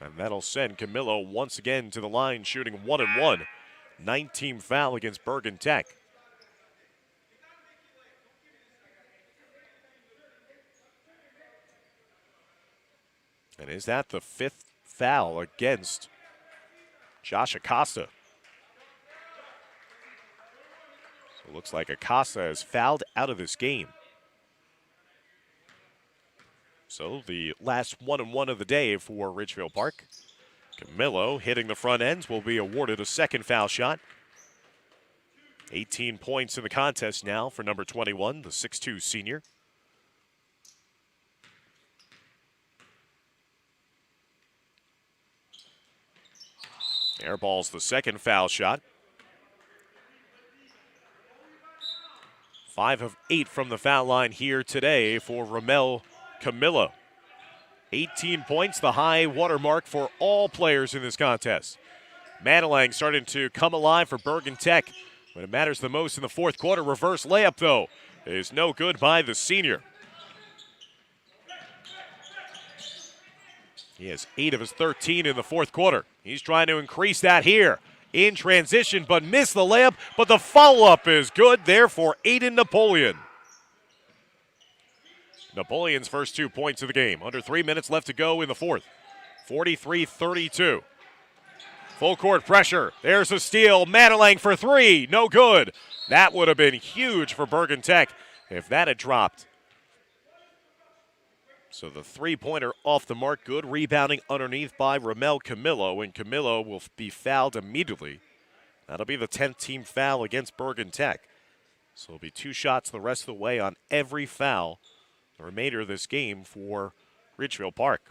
And that'll send Camillo once again to the line, shooting 1-1. 9-team foul against Bergen Tech. And is that the 5th foul against Josh Acosta? So it looks like Acosta is fouled out of this game. So the last 1-1 of the day for Ridgefield Park. Camillo hitting the front ends will be awarded a second foul shot. 18 points in the contest now for number 21, the 6'2 senior. Airball's the second foul shot. 5 of 8 from the foul line here today for Ramel Camillo. 18 points, the high watermark for all players in this contest. Manalang starting to come alive for Bergen Tech when it matters the most in the fourth quarter. Reverse layup, though, is no good by the senior. He has 8 of his 13 in the fourth quarter. He's trying to increase that here in transition, but missed the layup, but the follow-up is good there for Aiden Napoleon. Napoleon's first 2 points of the game. Under 3 minutes left to go in the fourth. 43-32. Full court pressure. There's a steal. Manalang for 3. No good. That would have been huge for Bergen Tech if that had dropped. So the 3-pointer off the mark. Good rebounding underneath by Ramel Camillo, and Camillo will be fouled immediately. That'll be the 10th team foul against Bergen Tech. So it'll be 2 shots the rest of the way on every foul the remainder of this game for Ridgefield Park.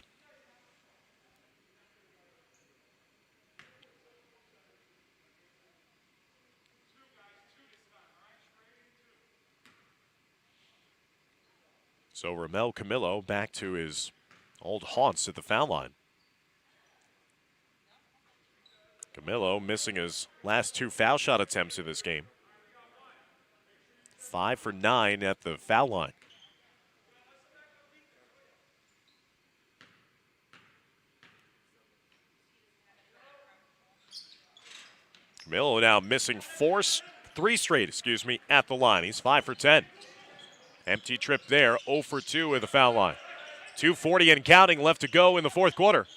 So Ramel Camillo back to his old haunts at the foul line. Camillo missing his last 2 foul shot attempts in this game. 5 for 9 at the foul line. Camillo now missing 3 straight, at the line. He's 5 for 10. Empty trip there, 0 for 2 at the foul line. 2:40 and counting left to go in the fourth quarter.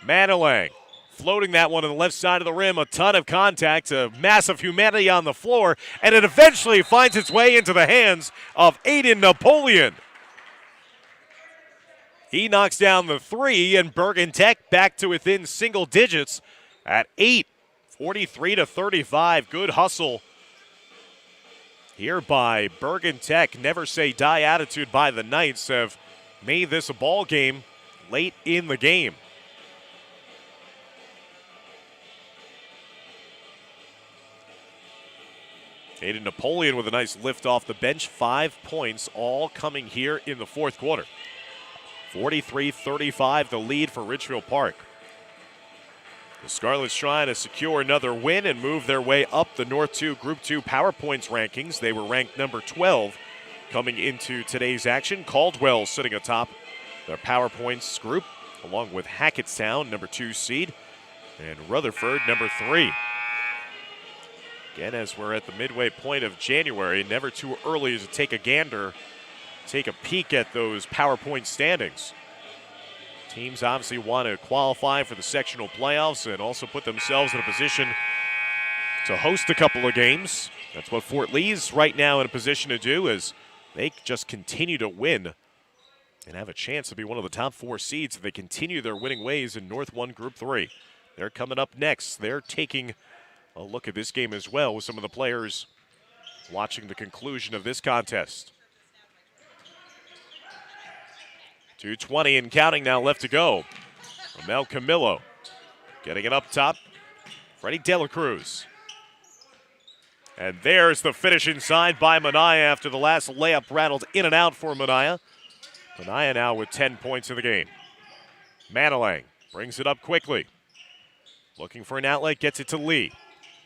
Manalang floating that one on the left side of the rim. A ton of contact, a massive humanity on the floor, and it eventually finds its way into the hands of Aiden Napoleon. He knocks down the 3, and Bergen Tech back to within single digits at 8. 43-35. Good hustle here by Bergen Tech. Never say die attitude by the Knights have made this a ball game late in the game. Aiden Napoleon with a nice lift off the bench. 5 points all coming here in the fourth quarter. 43-35, the lead for Ridgefield Park. The Scarlets trying to secure another win and move their way up the North 2 Group 2 Power Points rankings. They were ranked number 12 coming into today's action. Caldwell sitting atop their Power Points group, along with Hackettstown, number 2 seed, and Rutherford, number 3. Again, as we're at the midway point of January, never too early to take a gander, take a peek at those Power Point standings. Teams obviously want to qualify for the sectional playoffs and also put themselves in a position to host a couple of games. That's what Fort Lee's right now in a position to do, as they just continue to win and have a chance to be one of the top 4 seeds if they continue their winning ways in North 1 Group 3. They're coming up next. They're taking a look at this game as well with some of the players watching the conclusion of this contest. 2:20 and counting now left to go. Romel Camillo getting it up top. Freddie Dela Cruz. And there's the finish inside by Minaya after the last layup rattled in and out for Minaya. Minaya now with 10 points in the game. Manalang brings it up quickly. Looking for an outlet, gets it to Lee.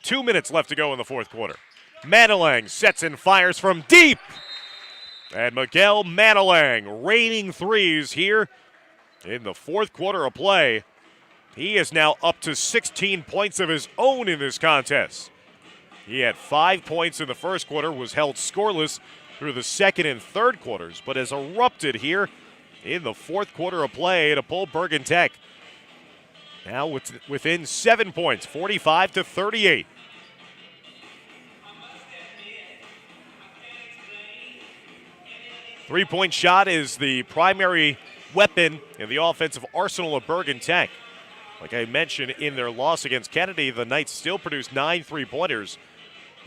2 minutes left to go in the fourth quarter. Manalang sets and fires from deep. And Miguel Manalang raining threes here in the fourth quarter of play. He is now up to 16 points of his own in this contest. He had 5 points in the first quarter, was held scoreless through the second and third quarters, but has erupted here in the fourth quarter of play to pull Bergen Tech now within 7 points, 45-38. Three-point shot is the primary weapon in the offensive arsenal of Bergen Tech. Like I mentioned, in their loss against Kennedy, the Knights still produced 9 3-pointers.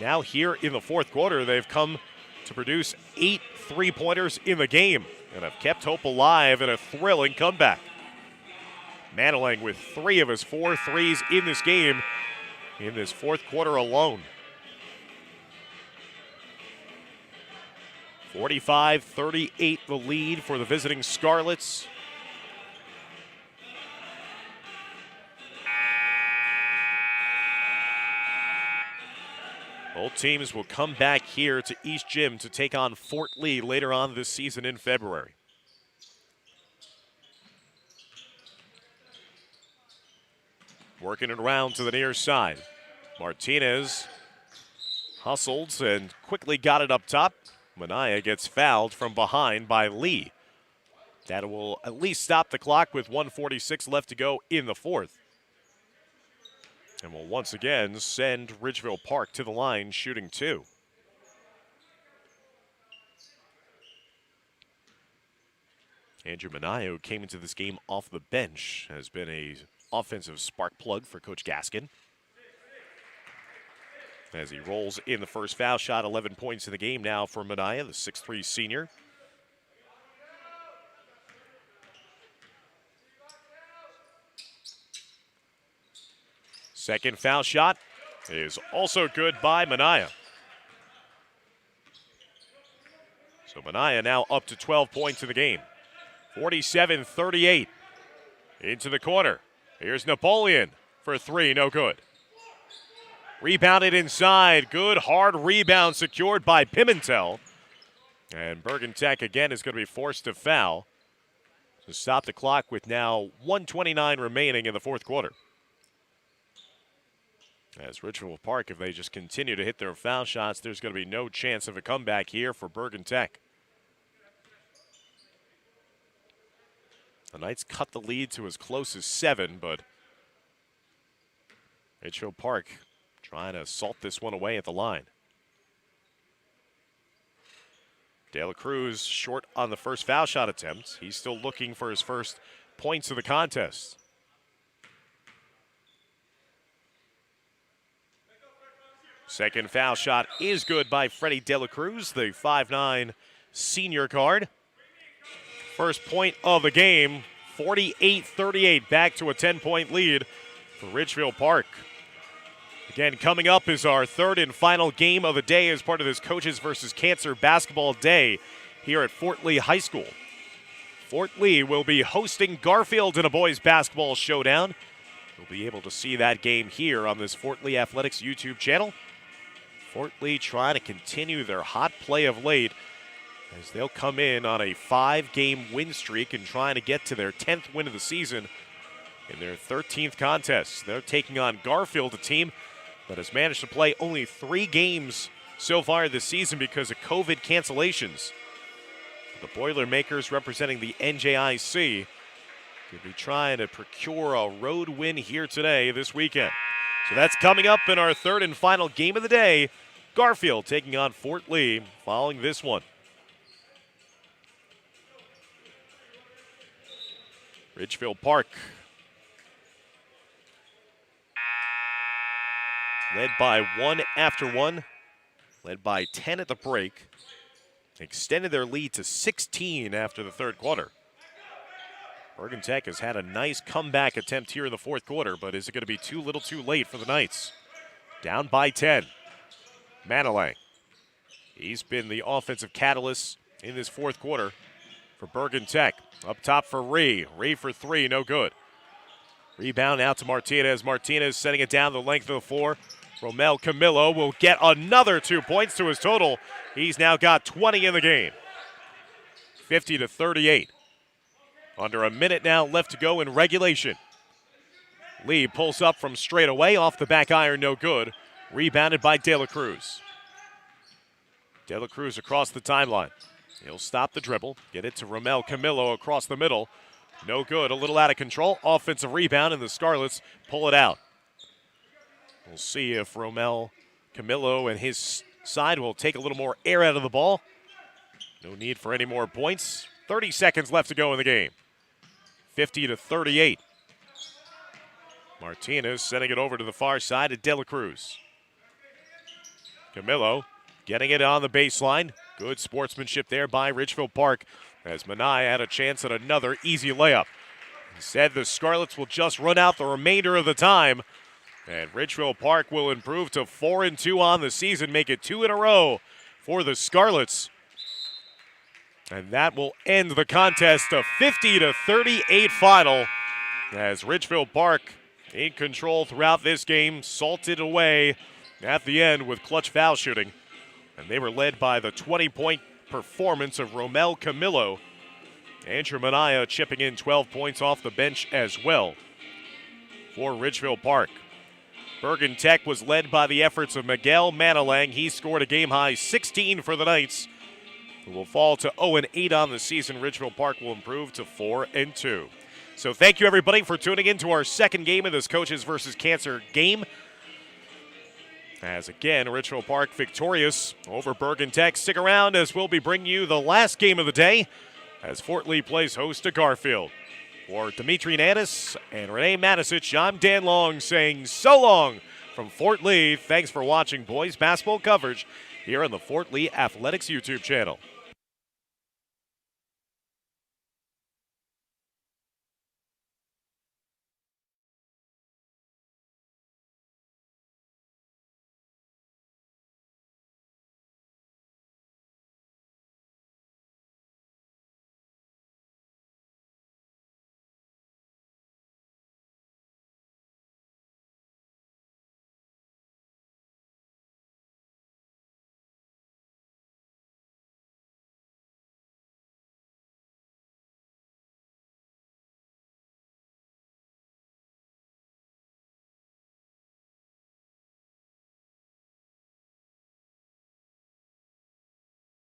Now here in the fourth quarter, they've come to produce 8 3-pointers in the game and have kept hope alive in a thrilling comeback. Manalang with 3 of his 4 threes in this game in this fourth quarter alone. 45-38 the lead for the visiting Scarlets. Both teams will come back here to East Gym to take on Fort Lee later on this season in February. Working it around to the near side. Martinez hustled and quickly got it up top. Minaya gets fouled from behind by Lee. That will at least stop the clock with 1:46 left to go in the fourth. And will once again send Ridgefield Park to the line shooting 2. Andrew Minaya, who came into this game off the bench, has been a offensive spark plug for Coach Gaskin. As he rolls in the first foul shot, 11 points in the game now for Minaya, the 6'3 senior. Second foul shot is also good by Minaya. So Minaya now up to 12 points in the game. 47-38. Into the corner. Here's Napoleon for 3, no good. Rebounded inside. Good hard rebound secured by Pimentel. And Bergen Tech again is going to be forced to foul to stop the clock with now 1:29 remaining in the fourth quarter. As Ridgefield Park, if they just continue to hit their foul shots, there's going to be no chance of a comeback here for Bergen Tech. The Knights cut the lead to as close as 7, but Ridgefield Park trying to salt this one away at the line. De La Cruz short on the first foul shot attempt. He's still looking for his first points of the contest. Second foul shot is good by Freddie De La Cruz, the 5'9 senior guard. First point of the game, 48-38, back to a 10-point lead for Ridgefield Park. Again, coming up is our third and final game of the day as part of this Coaches versus Cancer basketball day here at Fort Lee High School. Fort Lee will be hosting Garfield in a boys basketball showdown. You'll be able to see that game here on this Fort Lee Athletics YouTube channel. Fort Lee trying to continue their hot play of late as they'll come in on a 5-game win streak and trying to get to their 10th win of the season in their 13th contest. They're taking on Garfield, a team that has managed to play only 3 games so far this season because of COVID cancellations. The Boilermakers, representing the NJIC, could be trying to procure a road win here today, this weekend. So that's coming up in our third and final game of the day. Garfield taking on Fort Lee following this one. Ridgefield Park led by 1 after 1, led by 10 at the break, extended their lead to 16 after the third quarter. Bergen Tech has had a nice comeback attempt here in the fourth quarter, but is it going to be too little too late for the Knights? Down by 10. Manilang. He's been the offensive catalyst in this fourth quarter for Bergen Tech. Up top for Ree. Ree for 3, no good. Rebound out to Martinez. Martinez setting it down the length of the floor. Romel Camillo will get another 2 points to his total. He's now got 20 in the game. 50-38. Under a minute now left to go in regulation. Lee pulls up from straight away off the back iron, no good. Rebounded by De La Cruz. De La Cruz across the timeline. He'll stop the dribble, get it to Romel Camillo across the middle. No good, a little out of control. Offensive rebound, and the Scarlets pull it out. We'll see if Romel Camillo and his side will take a little more air out of the ball. No need for any more points. 30 seconds left to go in the game. 50-38. Martinez sending it over to the far side to De La Cruz. Camillo getting it on the baseline. Good sportsmanship there by Ridgefield Park as Manai had a chance at another easy layup. Instead, the Scarlets will just run out the remainder of the time, and Ridgefield Park will improve to 4-2 on the season, make it 2 in a row for the Scarlets. And that will end the contest, a 50-38 final, as Ridgefield Park in control throughout this game, salted away at the end with clutch foul shooting. And they were led by the 20-point performance of Romel Camillo. Andrew Manaya chipping in 12 points off the bench as well for Ridgefield Park. Bergen Tech was led by the efforts of Miguel Manilang. He scored a game-high 16 for the Knights, who will fall to 0-8 on the season. Ridgefield Park will improve to 4-2. So thank you, everybody, for tuning in to our second game of this Coaches versus Cancer game. As again, Ridgefield Park victorious over Bergen Tech. Stick around as we'll be bringing you the last game of the day as Fort Lee plays host to Garfield. For Dimitri Nanis and Renee Matisich, I'm Dan Long saying so long from Fort Lee. Thanks for watching boys basketball coverage here on the Fort Lee Athletics YouTube channel.